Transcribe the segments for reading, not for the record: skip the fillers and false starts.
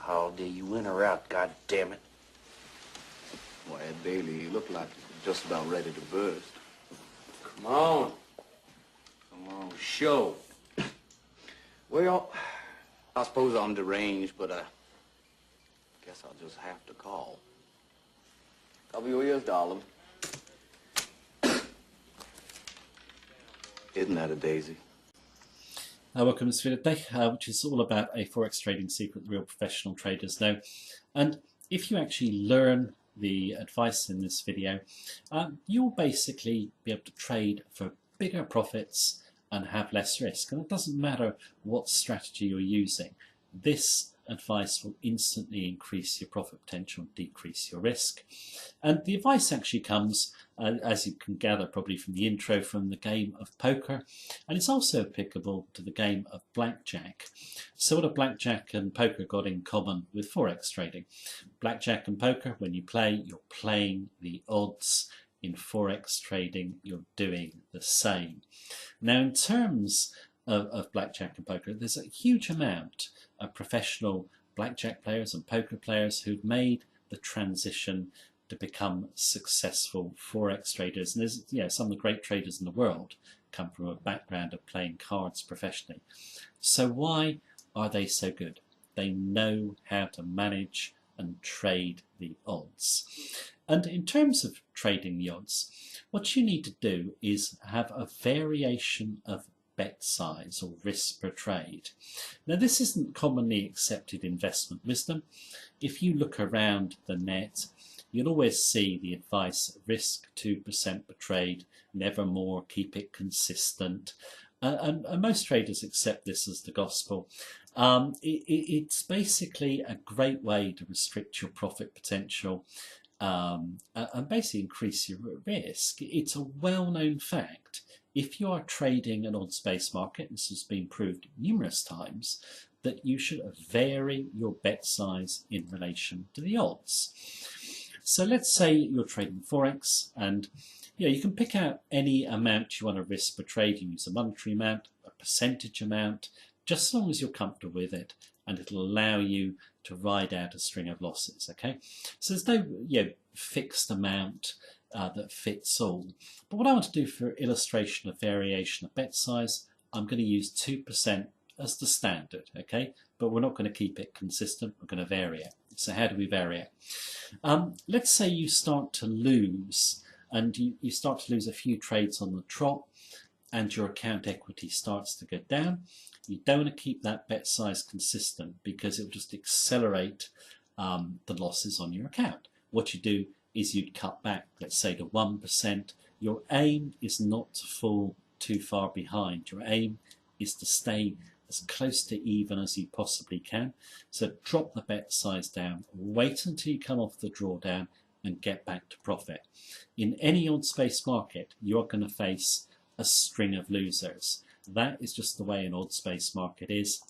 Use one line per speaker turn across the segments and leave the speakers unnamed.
Oh, do you in or out, God damn it?
Why, Bailey, you look like you're just about ready to burst.
Come on. Come on, show.
Well, I suppose I'm deranged, but I guess I'll just have to call. Cover your ears, darling. Isn't that a daisy?
Welcome to this video today, which is all about a Forex trading secret real professional traders know. And if you actually learn the advice in this video, you'll basically be able to trade for bigger profits and have less risk. And it doesn't matter what strategy you're using. This advice will instantly increase your profit potential and decrease your risk. And the advice actually comes, as you can gather probably from the intro, from the game of poker, and it's also applicable to the game of blackjack. So what have blackjack and poker got in common with Forex trading? Blackjack and poker, when you play, you're playing the odds. In Forex trading, you're doing the same. Now, in terms of blackjack and poker, there's a huge amount of professional blackjack players and poker players who've made the transition to become successful Forex traders. And there's, some of the great traders in the world come from a background of playing cards professionally. So why are they so good? They know how to manage and trade the odds. And in terms of trading the odds, what you need to do is have a variation of bet size or risk per trade. Now, this isn't commonly accepted investment wisdom. If you look around the net, you'll always see the advice: risk 2% per trade, never more, keep it consistent. And most traders accept this as the gospel. It's basically a great way to restrict your profit potential and basically increase your risk. It's a well-known fact. If you are trading an odds-based market, this has been proved numerous times, that you should vary your bet size in relation to the odds. So let's say you're trading Forex, and you can pick out any amount you want to risk per trade. You use a monetary amount, a percentage amount, just as long as you're comfortable with it, and it'll allow you to ride out a string of losses. Okay, so there's no fixed amount that fits all. But what I want to do for illustration of variation of bet size, I'm going to use 2% as the standard, okay? But we're not going to keep it consistent, we're going to vary it. So how do we vary it? Let's say you start to lose, and you start to lose a few trades on the trot, and your account equity starts to go down. You don't want to keep that bet size consistent because it will just accelerate the losses on your account. What you do is you'd cut back, let's say, to 1%. Your aim is not to fall too far behind. Your aim is to stay as close to even as you possibly can. So drop the bet size down, wait until you come off the drawdown and get back to profit. In any odds-based market, you're going to face a string of losers. That is just the way an odds-based market is.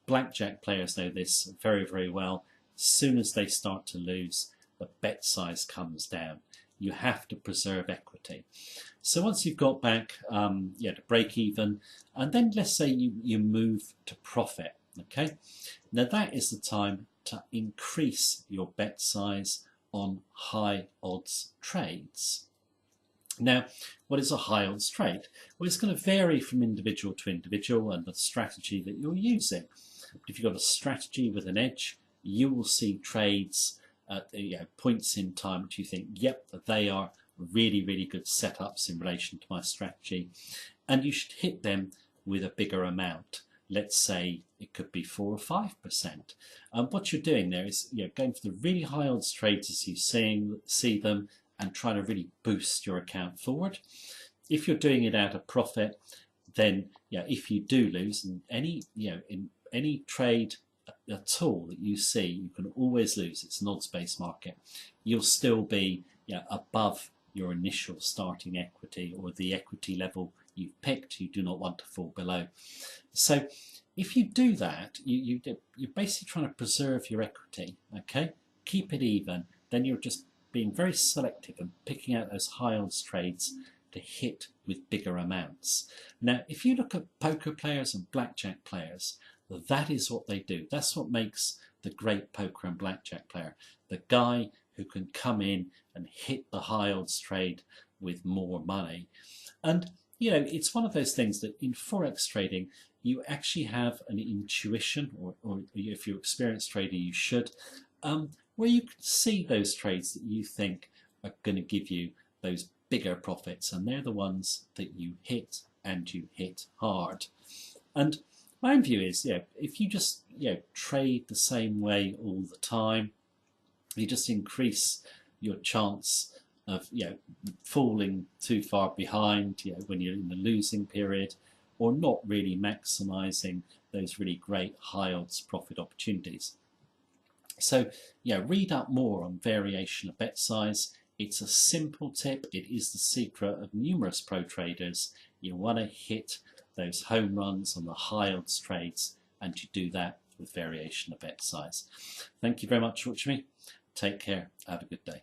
Blackjack players know this very, very well. As soon as they start to lose, the bet size comes down. You have to preserve equity. So once you've got back to break even, and then let's say you move to profit, okay? Now that is the time to increase your bet size on high odds trades. Now, what is a high odds trade? Well, it's going to vary from individual to individual and the strategy that you're using. But if you've got a strategy with an edge, you will see trades at points in time which you think, yep, they are really, really good setups in relation to my strategy, and you should hit them with a bigger amount. Let's say it could be 4 or 5%. What you're doing there is going for the really high odds trades as you see them and trying to really boost your account forward. If you're doing it out of profit, then if you do lose, in any trade at all that you see, you can always lose. It's an odds-based market. You'll still be above your initial starting equity or the equity level you've picked. You do not want to fall below. So if you do that, you're basically trying to preserve your equity, okay? Keep it even. Then you're just being very selective and picking out those high odds trades to hit with bigger amounts. Now, if you look at poker players and blackjack players, that is what they do. That's what makes the great poker and blackjack player, the guy who can come in and hit the high odds trade with more money. And you know, it's one of those things that in Forex trading, you actually have an intuition, or if you're an experienced trader, you should, where you can see those trades that you think are going to give you those bigger profits, and they're the ones that you hit, and you hit hard. And my view is, if you just trade the same way all the time, you just increase your chance of falling too far behind when you're in the losing period, or not really maximizing those really great high odds profit opportunities. So read up more on variation of bet size. It's a simple tip. It is the secret of numerous pro traders. You want to hit those home runs on the high odds trades, and you do that with variation of bet size. Thank you very much for watching me. Take care. Have a good day.